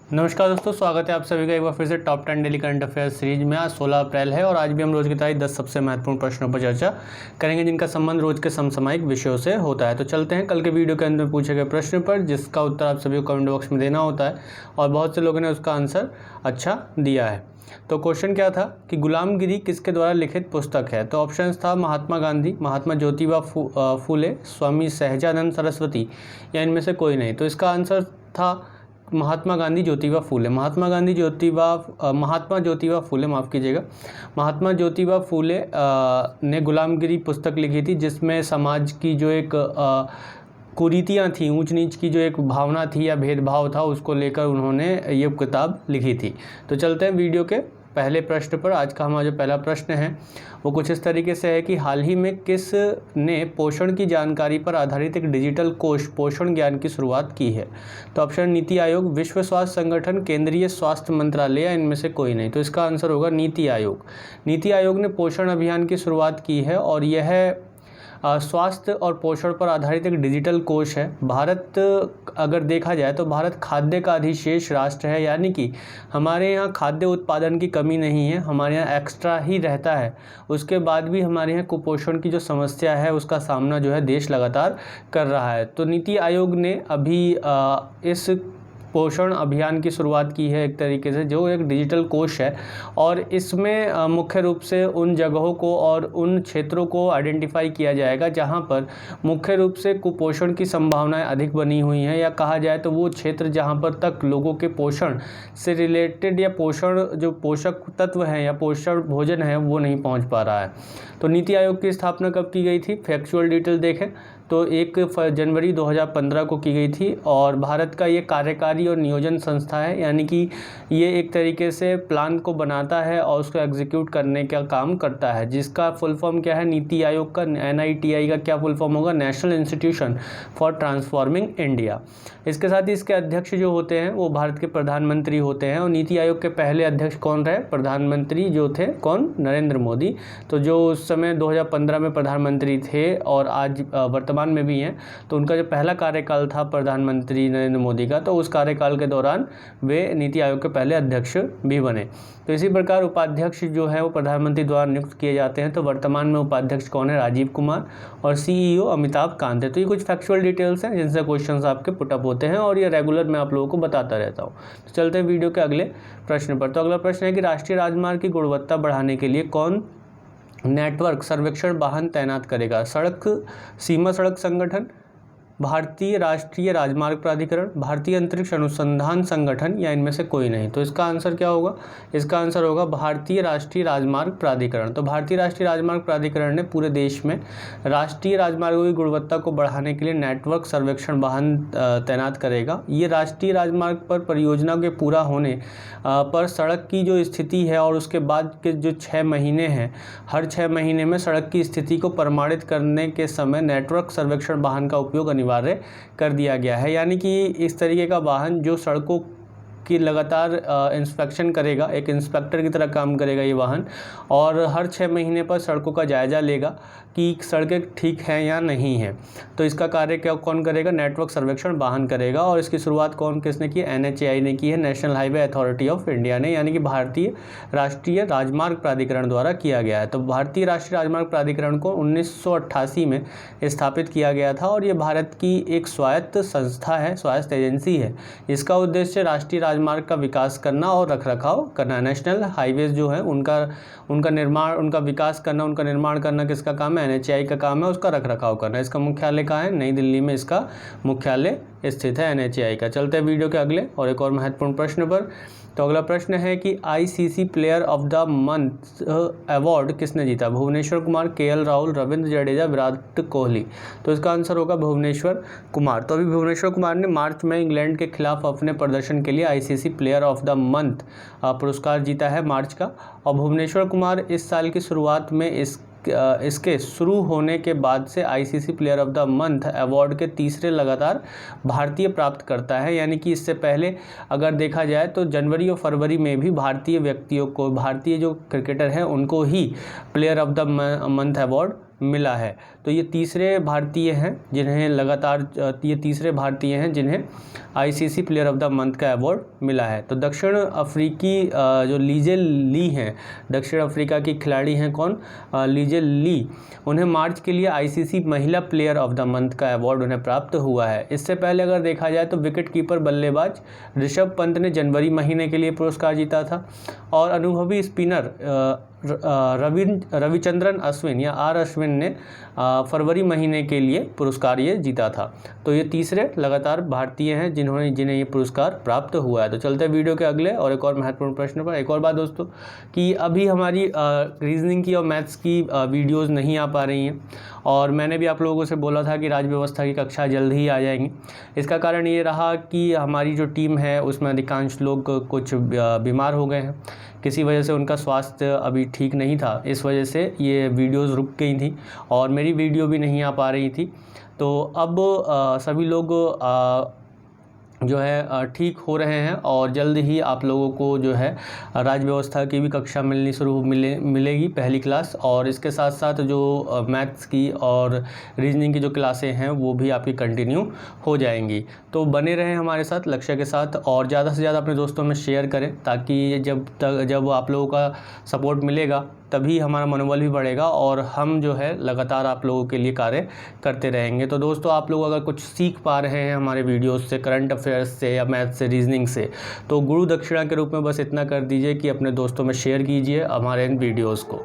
नमस्कार दोस्तों, स्वागत है आप सभी का एक बार फिर से top 10 daily current affairs series में। आज 16 अप्रैल है और आज भी हम रोज की तरह 10 सबसे महत्वपूर्ण प्रश्नों पर चर्चा करेंगे जिनका संबंध रोज के समसामयिक विषयों से होता है। तो चलते हैं कल के वीडियो के अंदर पूछे गए प्रश्न पर, जिसका उत्तर आप सभी को कमेंट बॉक्स में देना होता है और बहुत से लोगों ने उसका आंसर अच्छा दिया है। तो क्वेश्चन क्या था कि गुलामगिरी किसके द्वारा लिखित पुस्तक है? तो ऑप्शन था महात्मा गांधी, महात्मा ज्योतिबा फूले, स्वामी सहजानंद सरस्वती या इनमें से कोई नहीं। तो इसका आंसर था महात्मा गांधी ज्योतिबा फूले। महात्मा ज्योतिबा फूले माफ़ कीजिएगा, महात्मा ज्योतिबा फूले ने गुलामगिरी पुस्तक लिखी थी, जिसमें समाज की जो एक कुरीतियाँ थी, ऊंच नीच की जो एक भावना थी या भेदभाव था, उसको लेकर उन्होंने ये किताब लिखी थी। तो चलते हैं वीडियो के पहले प्रश्न पर। आज का हमारा जो पहला प्रश्न है वो कुछ इस तरीके से है कि हाल ही में किस ने पोषण की जानकारी पर आधारित एक डिजिटल कोष पोषण ज्ञान की शुरुआत की है? तो ऑप्शन नीति आयोग, विश्व स्वास्थ्य संगठन, केंद्रीय स्वास्थ्य मंत्रालय या इनमें से कोई नहीं। तो इसका आंसर होगा नीति आयोग। नीति आयोग ने पोषण अभियान की शुरुआत की है और यह स्वास्थ्य और पोषण पर आधारित एक डिजिटल कोष है। भारत अगर देखा जाए तो भारत खाद्य का अधिशेष राष्ट्र है, यानी कि हमारे यहाँ खाद्य उत्पादन की कमी नहीं है, हमारे यहाँ एक्स्ट्रा ही रहता है। उसके बाद भी हमारे यहाँ कुपोषण की जो समस्या है उसका सामना जो है देश लगातार कर रहा है। तो नीति आयोग ने अभी इस पोषण अभियान की शुरुआत की है एक तरीके से, जो एक डिजिटल कोष है और इसमें मुख्य रूप से उन जगहों को और उन क्षेत्रों को आइडेंटिफाई किया जाएगा जहां पर मुख्य रूप से कुपोषण की संभावनाएं अधिक बनी हुई हैं, या कहा जाए तो वो क्षेत्र जहां पर तक लोगों के पोषण से रिलेटेड या पोषण जो पोषक तत्व हैं या पोषण भोजन है वो नहीं पहुँच पा रहा है। तो नीति आयोग की स्थापना कब की गई थी? फैक्चुअल डिटेल देखें तो 1 जनवरी 2015 को की गई थी और भारत का ये कार्यकारी और नियोजन संस्था है, यानी कि ये एक तरीके से प्लान को बनाता है और उसको एग्जीक्यूट करने का काम करता है, जिसका फुल फॉर्म क्या है? नीति आयोग का NITI का क्या फुल फॉर्म होगा? National institution for transforming India. इसके साथ ही इसके अध्यक्ष जो होते हैं वो भारत के प्रधानमंत्री होते हैं और नीति आयोग के पहले अध्यक्ष कौन रहे? प्रधानमंत्री जो थे कौन? नरेंद्र मोदी। तो जो उस समय 2015 में प्रधानमंत्री थे और आज वर्तमान में भी हैं, तो उनका जो पहला कार्यकाल था प्रधानमंत्री नरेंद्र मोदी का, तो उस कार्यकाल के दौरान वे नीति आयोग के पहले अध्यक्ष भी बने। तो इसी प्रकार उपाध्यक्ष जो है वो प्रधानमंत्री द्वारा नियुक्त किए जाते हैं। तो वर्तमान में उपाध्यक्ष कौन है? राजीव कुमार और CEO अमिताभ कांत है। तो ये कुछ फैक्चुअल डिटेल्स हैं जिनसे क्वेश्चंस आपके पुटअप होते हैं और ये रेगुलर मैं आप लोगों को बताता रहता हूँ। तो चलते हैं वीडियो के अगले प्रश्न पर। तो अगला प्रश्न है कि राष्ट्रीय राजमार्ग की गुणवत्ता बढ़ाने के लिए कौन नेटवर्क सर्वेक्षण वाहन तैनात करेगा? सीमा सड़क संगठन, भारतीय राष्ट्रीय राजमार्ग प्राधिकरण, भारतीय अंतरिक्ष अनुसंधान संगठन या इनमें से कोई नहीं। तो इसका आंसर क्या होगा? इसका आंसर होगा भारतीय राष्ट्रीय राजमार्ग प्राधिकरण। तो भारतीय राष्ट्रीय राजमार्ग प्राधिकरण ने पूरे देश में राष्ट्रीय राजमार्गों की गुणवत्ता को बढ़ाने के लिए नेटवर्क सर्वेक्षण वाहन तैनात करेगा। ये राष्ट्रीय राजमार्ग पर परियोजना के पूरा होने पर सड़क की जो स्थिति है और उसके बाद के जो 6 महीने हैं, हर 6 महीने में सड़क की स्थिति को प्रमाणित करने के समय नेटवर्क सर्वेक्षण वाहन का उपयोग अनिवार्य कर दिया गया है। यानी कि इस तरीके का वाहन जो सड़कों की लगातार इंस्पेक्शन करेगा, एक इंस्पेक्टर की तरह काम करेगा ये वाहन, और हर 6 महीने पर सड़कों का जायजा लेगा कि सड़कें ठीक हैं या नहीं हैं। तो इसका कार्य क्या कौन करेगा? नेटवर्क सर्वेक्षण वाहन करेगा। और इसकी शुरुआत किसने की? NHAI ने की है, national highway authority of India ने, यानी कि भारतीय राष्ट्रीय राजमार्ग प्राधिकरण द्वारा किया गया है। तो भारतीय राष्ट्रीय राजमार्ग प्राधिकरण को 1988 में स्थापित किया गया था और ये भारत की एक स्वायत्त संस्था है, स्वायत्त एजेंसी है। इसका उद्देश्य राष्ट्रीय राजमार्ग का विकास करना और रखरखाव करना। नेशनल हाईवेज जो है उनका निर्माण, उनका विकास करना, उनका निर्माण करना किसका काम है? NHAI का काम है, उसका रखरखाव करना। इसका मुख्यालय कहाँ है? नई दिल्ली में इसका मुख्यालय स्थित है NHAI का। चलते हैं वीडियो के अगले और एक और महत्वपूर्ण प्रश्न पर। तो अगला प्रश्न है कि ICC player of the month award किसने जीता? भुवनेश्वर कुमार, KL राहुल, रविंद्र जडेजा, विराट कोहली। तो इसका आंसर होगा भुवनेश्वर कुमार। तो अभी भुवनेश्वर कुमार ने मार्च में इंग्लैंड के खिलाफ अपने प्रदर्शन के लिए ICC player of the month पुरस्कार जीता है मार्च का। और भुवनेश्वर कुमार इस साल की शुरुआत में इसके शुरू होने के बाद से ICC player of the month award के तीसरे लगातार भारतीय प्राप्त करता है। यानी कि इससे पहले अगर देखा जाए तो जनवरी और फरवरी में भी भारतीय व्यक्तियों को, भारतीय जो क्रिकेटर हैं उनको ही player of the month award मिला है। तो ये तीसरे भारतीय हैं जिन्हें ICC player of the month का अवार्ड मिला है। तो दक्षिण अफ्रीकी जो लीजेल ली हैं, दक्षिण अफ्रीका की खिलाड़ी हैं कौन, लीजेल ली, उन्हें मार्च के लिए आईसीसी महिला प्लेयर ऑफ द मंथ का अवार्ड उन्हें प्राप्त हुआ है। इससे पहले अगर देखा जाए तो विकेट कीपर बल्लेबाज ऋषभ पंत ने जनवरी महीने के लिए पुरस्कार जीता था और अनुभवी स्पिनर रविचंद्रन अश्विन या आर अश्विन ने फरवरी महीने के लिए पुरस्कार ये जीता था। तो ये तीसरे लगातार भारतीय हैं जिन्हें ये पुरस्कार प्राप्त हुआ है। तो चलते हैं वीडियो के अगले और एक और महत्वपूर्ण प्रश्न पर। एक और बात दोस्तों कि अभी हमारी रीजनिंग की और मैथ्स की वीडियोज़ नहीं आ पा रही हैं और मैंने भी आप लोगों से बोला था कि राज्य व्यवस्था की कक्षा जल्द ही आ जाएंगी। इसका कारण ये रहा कि हमारी जो टीम है उसमें अधिकांश लोग कुछ बीमार हो गए हैं, किसी वजह से उनका स्वास्थ्य अभी ठीक नहीं था, इस वजह से ये वीडियोज़ रुक गई थी और मेरी वीडियो भी नहीं आ पा रही थी। तो अब सभी लोग जो है ठीक हो रहे हैं और जल्द ही आप लोगों को जो है राज्य व्यवस्था की भी कक्षा मिलेगी पहली क्लास, और इसके साथ साथ जो मैथ्स की और रीजनिंग की जो क्लासें हैं वो भी आपकी कंटिन्यू हो जाएंगी। तो बने रहें हमारे साथ लक्ष्य के साथ और ज़्यादा से ज़्यादा अपने दोस्तों में शेयर करें ताकि जब आप लोगों का सपोर्ट मिलेगा तभी हमारा मनोबल भी बढ़ेगा और हम जो है लगातार आप लोगों के लिए कार्य करते रहेंगे। तो दोस्तों आप लोग अगर कुछ सीख पा रहे हैं हमारे वीडियोस से, करंट अफेयर्स से या मैथ से, रीजनिंग से, तो गुरु दक्षिणा के रूप में बस इतना कर दीजिए कि अपने दोस्तों में शेयर कीजिए हमारे इन वीडियोज़ को।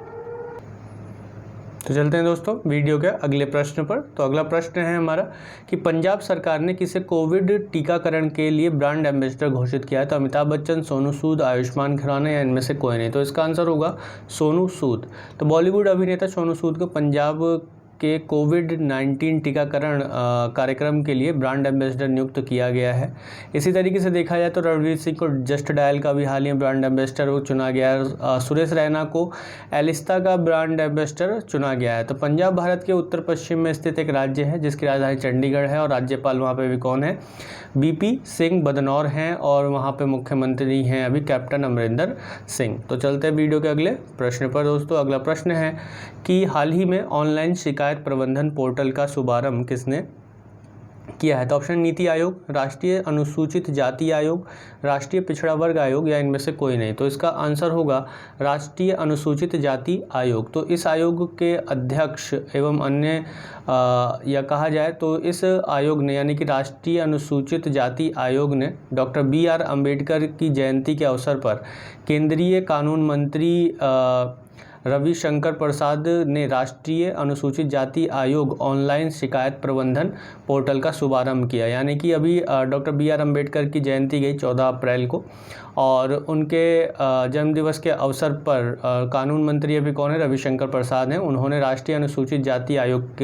तो चलते हैं दोस्तों वीडियो के अगले प्रश्न पर। तो अगला प्रश्न है हमारा कि पंजाब सरकार ने किसे कोविड टीकाकरण के लिए ब्रांड एम्बेसडर घोषित किया है। तो अमिताभ बच्चन, सोनू सूद, आयुष्मान खुराना या इनमें से कोई नहीं। तो इसका आंसर होगा सोनू सूद। तो बॉलीवुड अभिनेता सोनू सूद को पंजाब के कोविड-19 टीकाकरण कार्यक्रम के लिए ब्रांड एम्बेसडर नियुक्त किया गया है। इसी तरीके से देखा जाए तो रणवीर सिंह को जस्ट डायल का भी हाल ही में ब्रांड एम्बेसडर चुना गया है। सुरेश रैना को एलिस्ता का ब्रांड एम्बेसडर चुना गया है। तो पंजाब भारत के उत्तर पश्चिम में स्थित एक राज्य है जिसकी राजधानी चंडीगढ़ है और राज्यपाल वहाँ पे भी कौन है, बीपी सिंह बदनौर हैं और वहाँ पे मुख्यमंत्री हैं अभी कैप्टन अमरिंदर सिंह। तो चलते हैं वीडियो के अगले प्रश्न पर दोस्तों। अगला प्रश्न है कि हाल ही में ऑनलाइन शिकायत प्रबंधन पोर्टल का शुभारंभ किसने किया है। तो ऑप्शन नीति आयोग, राष्ट्रीय अनुसूचित जाति आयोग, राष्ट्रीय पिछड़ा वर्ग आयोग या इनमें से कोई नहीं। तो इसका आंसर होगा राष्ट्रीय अनुसूचित जाति आयोग। तो इस आयोग के अध्यक्ष एवं अन्य या कहा जाए तो इस आयोग ने यानी कि राष्ट्रीय अनुसूचित जाति आयोग ने डॉक्टर BR अम्बेडकर की जयंती के अवसर पर केंद्रीय कानून मंत्री रविशंकर प्रसाद ने राष्ट्रीय अनुसूचित जाति आयोग ऑनलाइन शिकायत प्रबंधन पोर्टल का शुभारंभ किया। यानी कि अभी डॉक्टर BR अम्बेडकर की जयंती गई 14 अप्रैल को और उनके जन्मदिवस के अवसर पर कानून मंत्री अभी कौन है, रविशंकर प्रसाद हैं। उन्होंने राष्ट्रीय अनुसूचित जाति आयोग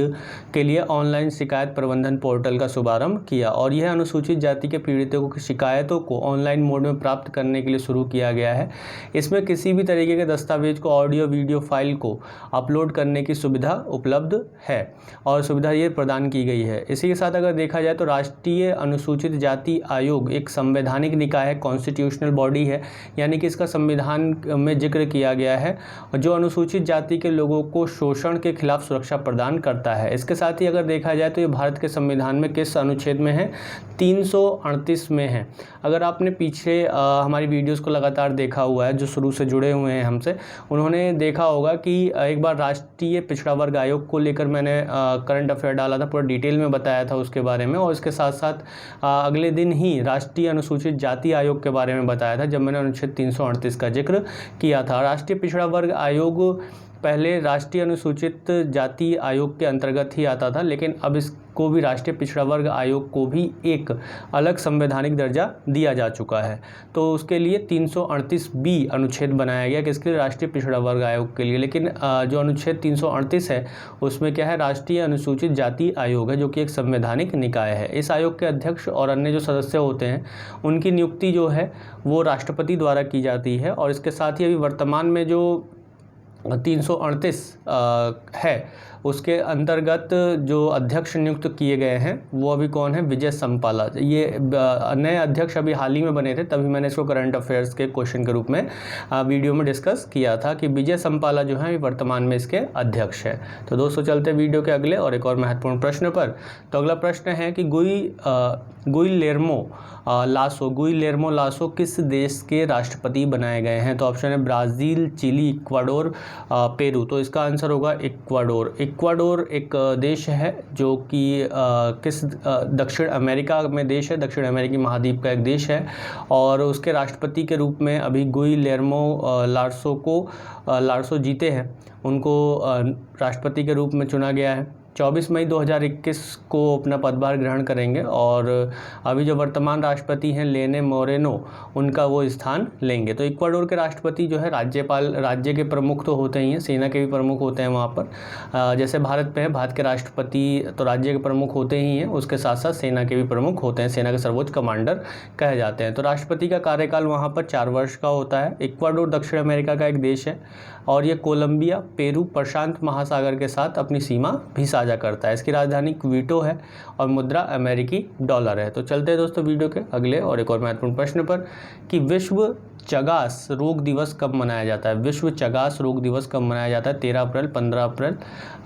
के लिए ऑनलाइन शिकायत प्रबंधन पोर्टल का शुभारंभ किया और यह अनुसूचित जाति के पीड़ितों की शिकायतों को ऑनलाइन मोड में प्राप्त करने के लिए शुरू किया गया है। इसमें किसी भी तरीके के दस्तावेज को, ऑडियो वीडियो फाइल को अपलोड करने की सुविधा उपलब्ध है और सुविधा ये प्रदान की गई है। इसी के साथ अगर देखा जाए तो राष्ट्रीय अनुसूचित जाति आयोग एक संवैधानिक निकाय है, कॉन्स्टिट्यूशनल बॉडी है, यानी कि इसका संविधान में जिक्र किया गया है जो अनुसूचित जाति के लोगों को शोषण के खिलाफ सुरक्षा प्रदान करता है। इसके साथ ही अगर देखा जाए तो ये भारत के संविधान में किस अनुच्छेद में है, 338 में है। अगर आपने पीछे हमारी वीडियोस को लगातार देखा हुआ है, जो शुरू से जुड़े हुए हैं हमसे, उन्होंने देखा होगा कि एक बार राष्ट्रीय पिछड़ा वर्ग आयोग को लेकर मैंने करंट अफेयर डाला था, पूरा डिटेल में बताया था उसके बारे में और इसके साथ साथ अगले दिन ही राष्ट्रीय अनुसूचित जाति आयोग के बारे में बताया था जब मैंने अनुच्छेद 338 का जिक्र किया था। राष्ट्रीय पिछड़ा वर्ग आयोग पहले राष्ट्रीय अनुसूचित जाति आयोग के अंतर्गत ही आता था, लेकिन अब इसको भी राष्ट्रीय पिछड़ा वर्ग आयोग को भी एक अलग संवैधानिक दर्जा दिया जा चुका है। तो उसके लिए 338B अनुच्छेद बनाया गया किसके लिए, राष्ट्रीय पिछड़ा वर्ग आयोग के लिए। लेकिन जो अनुच्छेद 338 है उसमें क्या है, राष्ट्रीय अनुसूचित जाति आयोग है जो कि एक संवैधानिक निकाय है। इस आयोग के अध्यक्ष और अन्य जो सदस्य होते हैं उनकी नियुक्ति जो है वो राष्ट्रपति द्वारा की जाती है और इसके साथ ही अभी वर्तमान में जो 338 है उसके अंतर्गत जो अध्यक्ष नियुक्त किए गए हैं वो अभी कौन है, विजय संपाला। ये नए अध्यक्ष अभी हाल ही में बने थे, तभी मैंने इसको करंट अफेयर्स के क्वेश्चन के रूप में वीडियो में डिस्कस किया था कि विजय संपाला जो है वर्तमान में इसके अध्यक्ष है। तो दोस्तों चलते वीडियो के अगले और एक और महत्वपूर्ण प्रश्न पर। तो अगला प्रश्न है कि गुइलेर्मो लासो किस देश के राष्ट्रपति बनाए गए हैं। तो ऑप्शन है ब्राज़ील, चिली, इक्वाडोर, पेरू। तो इसका आंसर होगा इक्वाडोर। इक्वाडोर एक देश है जो कि किस दक्षिण अमेरिका में देश है, दक्षिण अमेरिकी महाद्वीप का एक देश है, और उसके राष्ट्रपति के रूप में अभी गुइलेर्मो लासो जीते हैं, उनको राष्ट्रपति के रूप में चुना गया है। 24 मई 2021 को अपना पदभार ग्रहण करेंगे और अभी जो वर्तमान राष्ट्रपति हैं लेने मोरेनो, उनका वो स्थान लेंगे। तो इक्वाडोर के राष्ट्रपति जो है राज्य के प्रमुख तो होते ही हैं, सेना के भी प्रमुख होते हैं वहाँ पर। जैसे भारत पे है, भारत के राष्ट्रपति तो राज्य के प्रमुख होते ही हैं, उसके साथ साथ सेना के भी प्रमुख होते हैं, सेना के सर्वोच्च कमांडर कहे जाते हैं। तो राष्ट्रपति का कार्यकाल वहाँ पर 4 वर्ष का होता है। इक्वाडोर दक्षिण अमेरिका का एक देश है और ये कोलंबिया, पेरू, प्रशांत महासागर के साथ अपनी सीमा भी साझा करता है। इसकी राजधानी क्विटो है और मुद्रा अमेरिकी डॉलर है। तो चलते हैं दोस्तों वीडियो के अगले और एक और महत्वपूर्ण प्रश्न पर कि विश्व चगास रोग दिवस कब मनाया जाता है। विश्व चगास रोग दिवस कब मनाया जाता है? 13 अप्रैल, 15 अप्रैल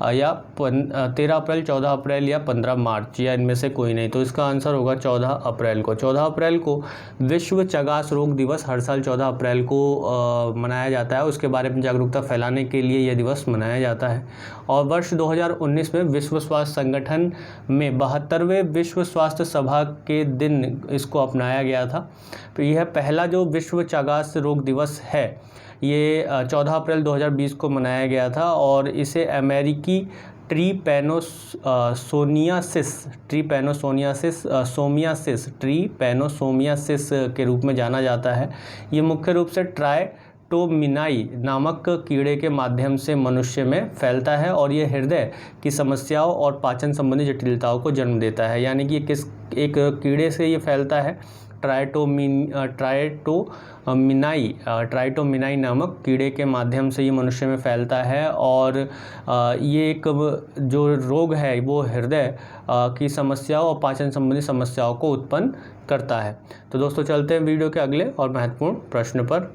या 13 अप्रैल, 14 अप्रैल या 15 मार्च, या इनमें से कोई नहीं। तो इसका आंसर होगा 14 अप्रैल को। 14 अप्रैल को विश्व चगास रोग दिवस हर साल 14 अप्रैल को मनाया जाता है। उसके बारे में जागरूकता फैलाने के लिए यह दिवस मनाया जाता है। और वर्ष 2019 में विश्व स्वास्थ्य संगठन में 72वें विश्व स्वास्थ्य सभा के दिन इसको अपनाया गया था। तो यह पहला जो विश्व चगास रोग दिवस है ये 14 अप्रैल 2020 को मनाया गया था और इसे अमेरिकी ट्रीपैनोसोमियासिस के रूप में जाना जाता है। ये मुख्य रूप से ट्राइटोमिनाई नामक कीड़े के माध्यम से मनुष्य में फैलता है और ये हृदय की समस्याओं और पाचन संबंधी जटिलताओं को जन्म देता है। यानी कि एक कीड़े से ये फैलता है, ट्राइटोमिनाई नामक कीड़े के माध्यम से ये मनुष्य में फैलता है और ये एक जो रोग है वो हृदय की समस्याओं और पाचन संबंधी समस्याओं को उत्पन्न करता है। तो दोस्तों चलते हैं वीडियो के अगले और महत्वपूर्ण प्रश्न पर।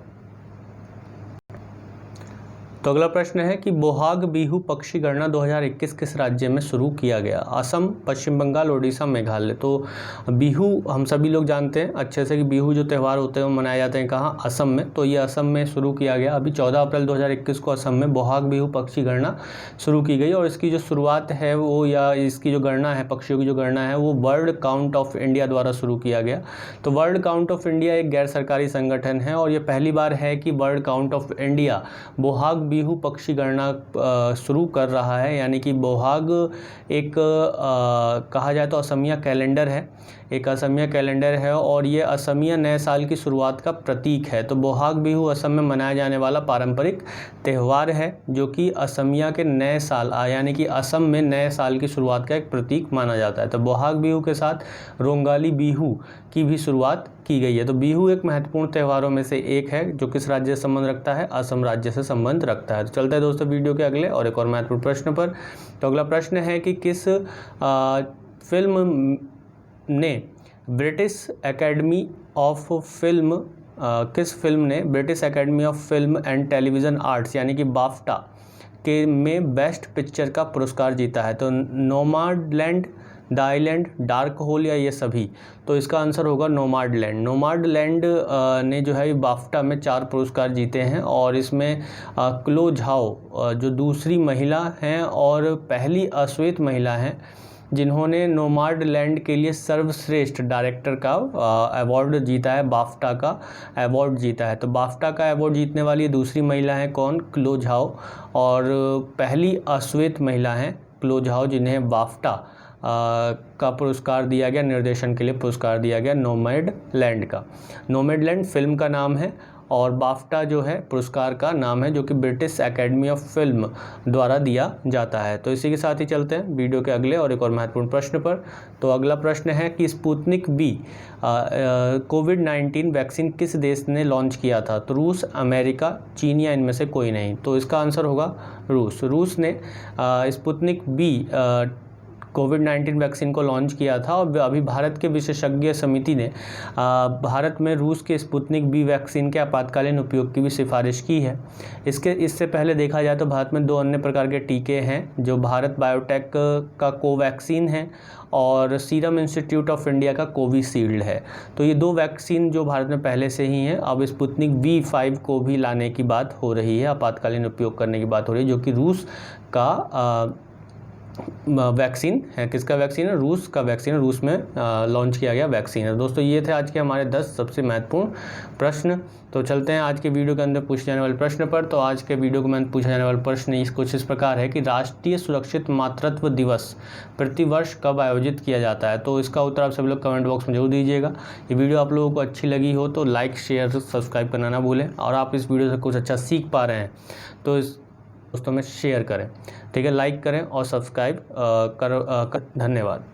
तो अगला प्रश्न है कि बोहाग बीहू पक्षी गणना 2021 किस राज्य में शुरू किया गया? असम, पश्चिम बंगाल, ओडिशा, मेघालय। तो बीहू हम सभी लोग जानते हैं अच्छे से कि बीहू जो त्यौहार होते हैं वो मनाए जाते हैं कहाँ? असम में। तो ये असम में शुरू किया गया। अभी 14 अप्रैल 2021 को असम में बोहाग बीहू पक्षी गणना शुरू की गई और इसकी जो शुरुआत है वो, या इसकी जो गणना है, पक्षियों की जो गणना है, वो वर्ल्ड काउंट ऑफ इंडिया द्वारा शुरू किया गया। तो वर्ल्ड काउंट ऑफ इंडिया एक गैर सरकारी संगठन है और ये पहली बार है कि world count of India Bohag Bihu पक्षी गणना शुरू कर रहा है। यानी कि बोहाग एक कहा जाए तो असमिया कैलेंडर है, एक असमिया कैलेंडर है और ये असमिया नए साल की शुरुआत का प्रतीक है। तो बोहाग बीहू असम में मनाया जाने वाला पारंपरिक त्यौहार है जो कि असमिया के नए साल यानी कि असम में नए साल की शुरुआत का एक प्रतीक माना जाता है। तो बोहाग बीहू के साथ रोंगाली बीहू की भी शुरुआत की गई है। तो बीहू एक महत्वपूर्ण त्योहारों में से एक है जो किस राज्य से संबंध रखता है? असम राज्य से संबंध रखता है। तो चलते हैं दोस्तों वीडियो के अगले और एक और महत्वपूर्ण प्रश्न पर। तो अगला प्रश्न है कि किस फिल्म ने British academy of film and television arts यानी कि बाफ्टा के में बेस्ट पिक्चर का पुरस्कार जीता है? तो नोमाडलैंड, द आइलैंड, डार्क होल या ये सभी? तो इसका आंसर होगा नोमाडलैंड। नोमाडलैंड ने जो है बाफ्टा में 4 पुरस्कार जीते हैं और इसमें क्लो झाओ जो दूसरी महिला हैं और पहली अश्वेत महिला हैं जिन्होंने नोमाडलैंड के लिए सर्वश्रेष्ठ डायरेक्टर का अवार्ड जीता है, बाफ्टा का अवार्ड जीता है। तो बाफ्टा का अवार्ड जीतने वाली दूसरी महिला है कौन? क्लो झाओ। और पहली अश्वेत महिला हैं क्लो झाओ जिन्हें बाफ्टा का पुरस्कार दिया गया, निर्देशन के लिए पुरस्कार दिया गया नोमैडलैंड का। नोमैडलैंड फिल्म का नाम है और बाफ्टा जो है पुरस्कार का नाम है, जो कि ब्रिटिश एकेडमी ऑफ फिल्म द्वारा दिया जाता है। तो इसी के साथ ही चलते हैं वीडियो के अगले और एक और महत्वपूर्ण प्रश्न पर। तो अगला प्रश्न है कि स्पुतनिक वी कोविड-19 वैक्सीन किस देश ने लॉन्च किया था? तो रूस, अमेरिका, चीन या इनमें से कोई नहीं। तो इसका आंसर होगा रूस। रूस ने स्पुतनिक वी कोविड-19 वैक्सीन को लॉन्च किया था और अभी भारत के विशेषज्ञ समिति ने भारत में रूस के स्पुतनिक वी वैक्सीन के आपातकालीन उपयोग की भी सिफारिश की है। इससे पहले देखा जाए तो भारत में 2 अन्य प्रकार के टीके हैं, जो भारत बायोटेक का कोवैक्सीन है और सीरम इंस्टीट्यूट ऑफ इंडिया का कोविशील्ड है। तो ये 2 वैक्सीन जो भारत में पहले से ही हैं, अब स्पुतनिक V5 को भी लाने की बात हो रही है, आपातकालीन उपयोग करने की बात हो रही है, जो कि रूस का वैक्सीन है। किसका वैक्सीन है? रूस का वैक्सीन है, रूस में लॉन्च किया गया वैक्सीन है। दोस्तों ये थे आज के हमारे 10 सबसे महत्वपूर्ण प्रश्न। तो चलते हैं आज के वीडियो के अंदर पूछे जाने वाले प्रश्न पर। तो आज के वीडियो को मैं पूछा जाने वाला प्रश्न कुछ इस प्रकार है कि राष्ट्रीय सुरक्षित मातृत्व दिवस प्रतिवर्ष कब आयोजित किया जाता है? तो इसका उत्तर आप सभी लोग कमेंट बॉक्स में जरूर दीजिएगा। ये वीडियो आप लोगों को अच्छी लगी हो तो लाइक, शेयर, सब्सक्राइब करना ना भूलें, और आप इस वीडियो से कुछ अच्छा सीख पा रहे हैं तो इस दोस्तों में शेयर करें, ठीक है, लाइक करें और सब्सक्राइब कर धन्यवाद।